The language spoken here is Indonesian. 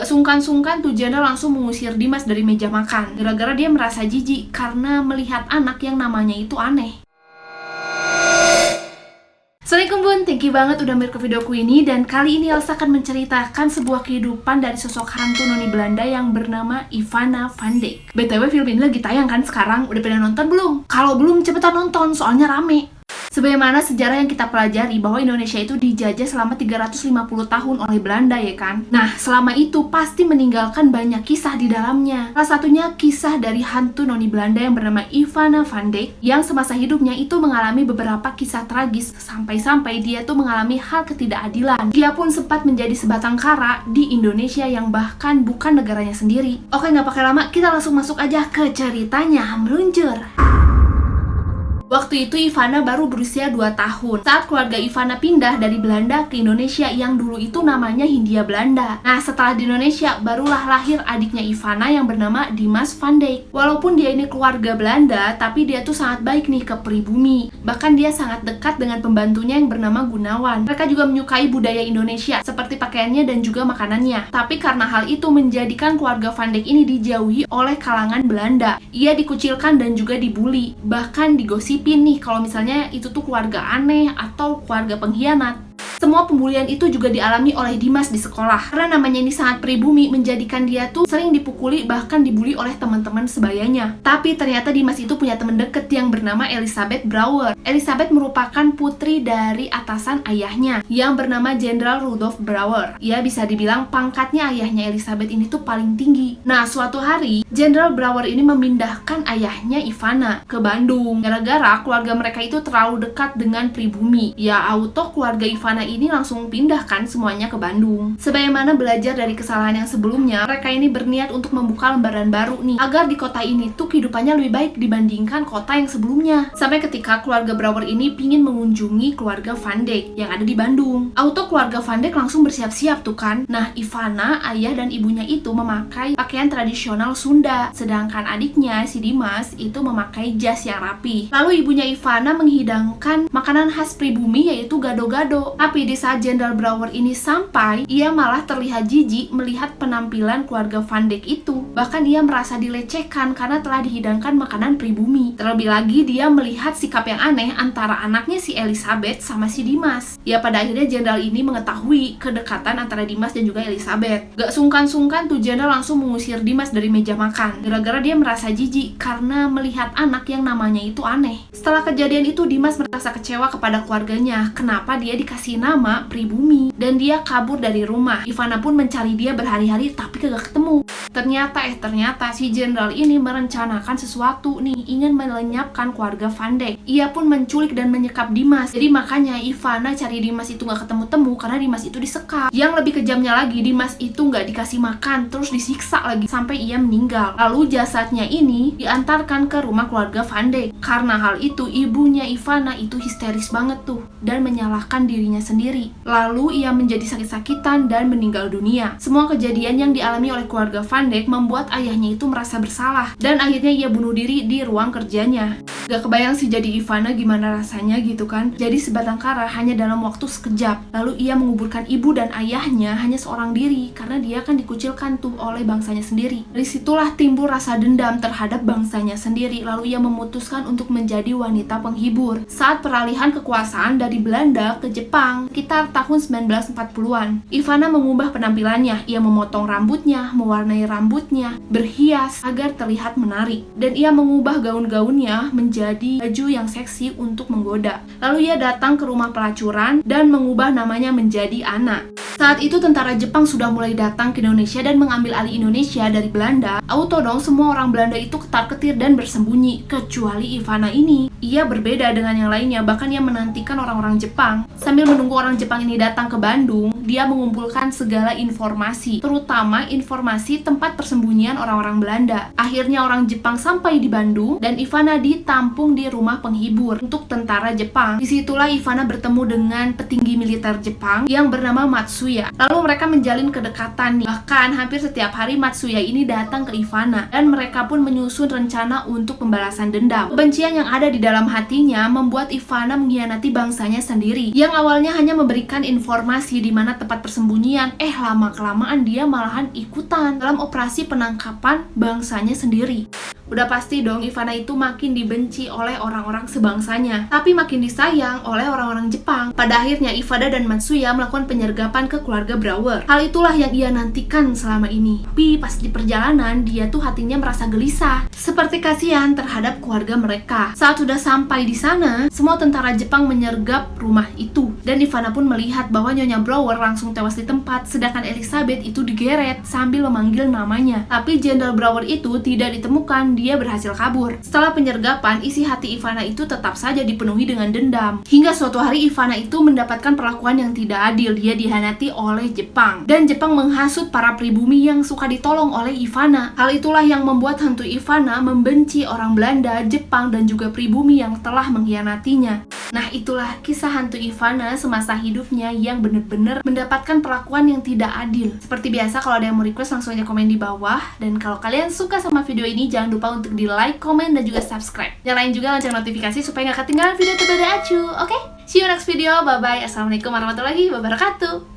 Gak sungkan-sungkan tuh jenderal langsung mengusir Dimas dari meja makan gara-gara dia merasa jijik karena melihat anak yang namanya itu aneh. Assalamualaikum bun, thank you banget udah mampir ke videoku ini. Dan kali ini Elsa akan menceritakan sebuah kehidupan dari sosok hantu noni Belanda yang bernama Ivana van Dijk. BTW film ini lagi tayang kan sekarang, udah pada nonton belum? Kalau belum cepetan nonton, soalnya rame. Sebagaimana sejarah yang kita pelajari bahwa Indonesia itu dijajah selama 350 tahun oleh Belanda ya kan. Nah, selama itu pasti meninggalkan banyak kisah di dalamnya. Salah satunya kisah dari hantu noni Belanda yang bernama Ivana van Dijk yang semasa hidupnya itu mengalami beberapa kisah tragis sampai-sampai dia tuh mengalami hal ketidakadilan. Dia pun sempat menjadi sebatang kara di Indonesia yang bahkan bukan negaranya sendiri. Oke, nggak pakai lama, kita langsung masuk aja ke ceritanya. Meluncur. Waktu itu Ivana baru berusia 2 tahun saat keluarga Ivana pindah dari Belanda ke Indonesia yang dulu itu namanya Hindia Belanda. Nah, setelah di Indonesia barulah lahir adiknya Ivana yang bernama Dimas van Dijk. Walaupun dia ini keluarga Belanda, tapi dia tuh sangat baik nih ke pribumi. Bahkan dia sangat dekat dengan pembantunya yang bernama Gunawan. Mereka juga menyukai budaya Indonesia seperti pakaiannya dan juga makanannya. Tapi karena hal itu menjadikan keluarga van Dijk ini dijauhi oleh kalangan Belanda. Ia dikucilkan dan juga dibully, bahkan digosipin nih kalau misalnya itu tuh keluarga aneh atau keluarga pengkhianat. Semua pembulian itu juga dialami oleh Dimas di sekolah. Karena namanya ini sangat pribumi, menjadikan dia tuh sering dipukuli bahkan dibully oleh teman-teman sebayanya. Tapi ternyata Dimas itu punya teman deket yang bernama Elisabeth Brouwer. Elisabeth merupakan putri dari atasan ayahnya yang bernama Jenderal Rudolf Brouwer. Ya, bisa dibilang pangkatnya ayahnya Elisabeth ini tuh paling tinggi. Nah, suatu hari Jenderal Brouwer ini memindahkan ayahnya Ivana ke Bandung. Gara-gara keluarga mereka itu terlalu dekat dengan pribumi. Ya, auto keluarga Ivana ini langsung pindahkan semuanya ke Bandung. Sebagaimana belajar dari kesalahan yang sebelumnya, mereka ini berniat untuk membuka lembaran baru nih, agar di kota ini tuh kehidupannya lebih baik dibandingkan kota yang sebelumnya. Sampai ketika keluarga Brouwer ini pingin mengunjungi keluarga van Dijk yang ada di Bandung. Auto keluarga van Dijk langsung bersiap-siap tuh kan. Nah, Ivana, ayah dan ibunya itu memakai pakaian tradisional Sunda, sedangkan adiknya si Dimas itu memakai jas yang rapi. Lalu ibunya Ivana menghidangkan makanan khas pribumi yaitu gado-gado. Tapi di saat Jenderal Brouwer ini sampai, ia malah terlihat jijik melihat penampilan keluarga van Dijk itu. Bahkan ia merasa dilecehkan karena telah dihidangkan makanan pribumi. Terlebih lagi dia melihat sikap yang aneh antara anaknya si Elisabeth sama si Dimas. Ya, pada akhirnya Jenderal ini mengetahui kedekatan antara Dimas dan juga Elisabeth. Gak sungkan-sungkan tuh Jenderal langsung mengusir Dimas dari meja makan gara-gara dia merasa jijik karena melihat anak yang namanya itu aneh. Setelah kejadian itu Dimas merasa kecewa kepada keluarganya. Kenapa dia dikasih nama pribumi dan dia kabur dari rumah. Ivana pun mencari dia berhari-hari tapi kagak ketemu. Ternyata si jenderal ini merencanakan sesuatu nih, ingin melenyapkan keluarga van Dijk. Ia pun menculik dan menyekap Dimas. Jadi makanya Ivana cari Dimas itu gak ketemu-temu karena Dimas itu disekap. Yang lebih kejamnya lagi, Dimas itu gak dikasih makan, terus disiksa lagi sampai ia meninggal. Lalu jasadnya ini diantarkan ke rumah keluarga van Dijk. Karena hal itu ibunya Ivana itu histeris banget tuh dan menyalahkan dirinya sendiri. Lalu ia menjadi sakit-sakitan dan meninggal dunia. Semua kejadian yang dialami oleh keluarga van Dijk membuat ayahnya itu merasa bersalah dan akhirnya ia bunuh diri di ruang kerjanya. Gak kebayang sih jadi Ivana gimana rasanya gitu kan. Jadi sebatang kara hanya dalam waktu sekejap. Lalu ia menguburkan ibu dan ayahnya hanya seorang diri karena dia kan dikucilkan tuh oleh bangsanya sendiri. Dari situlah timbul rasa dendam terhadap bangsanya sendiri. Lalu ia memutuskan untuk menjadi wanita penghibur. Saat peralihan kekuasaan dari Belanda ke Jepang sekitar tahun 1940-an, Ivana mengubah penampilannya. Ia memotong rambutnya, mewarnai rambutnya, berhias agar terlihat menarik, dan ia mengubah gaun-gaunnya menjadi baju yang seksi untuk menggoda. Lalu ia datang ke rumah pelacuran dan mengubah namanya menjadi Anna. Saat itu tentara Jepang sudah mulai datang ke Indonesia dan mengambil alih Indonesia dari Belanda. Auto dong semua orang Belanda itu ketar-ketir dan bersembunyi, kecuali Ivana ini. Ia berbeda dengan yang lainnya, bahkan ia menantikan orang-orang Jepang. Sambil menunggu orang Jepang ini datang ke Bandung, dia mengumpulkan segala informasi, terutama informasi tempat persembunyian orang-orang Belanda. Akhirnya orang Jepang sampai di Bandung dan Ivana ditampung di rumah penghibur untuk tentara Jepang. Disitulah Ivana bertemu dengan petinggi militer Jepang yang bernama Matsuda Matsuya. Lalu mereka menjalin kedekatan nih. Bahkan hampir setiap hari Matsuya ini datang ke Ivana dan mereka pun menyusun rencana untuk pembalasan dendam. Kebencian yang ada di dalam hatinya membuat Ivana mengkhianati bangsanya sendiri yang awalnya hanya memberikan informasi di mana tempat persembunyian. Lama-kelamaan dia malahan ikutan dalam operasi penangkapan bangsanya sendiri. Udah pasti dong Ivana itu makin dibenci oleh orang-orang sebangsanya, tapi makin disayang oleh orang-orang Jepang. Pada akhirnya Ivana dan Matsuya melakukan penyergapan ke keluarga Brower. Hal itulah yang ia nantikan selama ini. Tapi pas di perjalanan dia tuh hatinya merasa gelisah, seperti kasihan terhadap keluarga mereka. Saat sudah sampai di sana, semua tentara Jepang menyergap rumah itu dan Ivana pun melihat bahwa Nyonya Brower langsung tewas di tempat, sedangkan Elizabeth itu digeret sambil memanggil namanya. Tapi Jenderal Brower itu tidak ditemukan. Dia berhasil kabur. Setelah penyergapan, isi hati Ivana itu tetap saja dipenuhi dengan dendam. Hingga suatu hari Ivana itu mendapatkan perlakuan yang tidak adil. Dia dihianati oleh Jepang. Dan Jepang menghasut para pribumi yang suka ditolong oleh Ivana. Hal itulah yang membuat hantu Ivana membenci orang Belanda, Jepang, dan juga pribumi yang telah mengkhianatinya. Nah, itulah kisah hantu Ivana semasa hidupnya yang benar-benar mendapatkan perlakuan yang tidak adil. Seperti biasa, kalau ada yang mau request langsung aja komen di bawah. Dan kalau kalian suka sama video ini, jangan lupa untuk di like, komen, dan juga subscribe. Nyalain juga lonceng notifikasi supaya nggak ketinggalan video terbaru Acu. Oke? See you next video. Bye-bye. Assalamualaikum warahmatullahi wabarakatuh.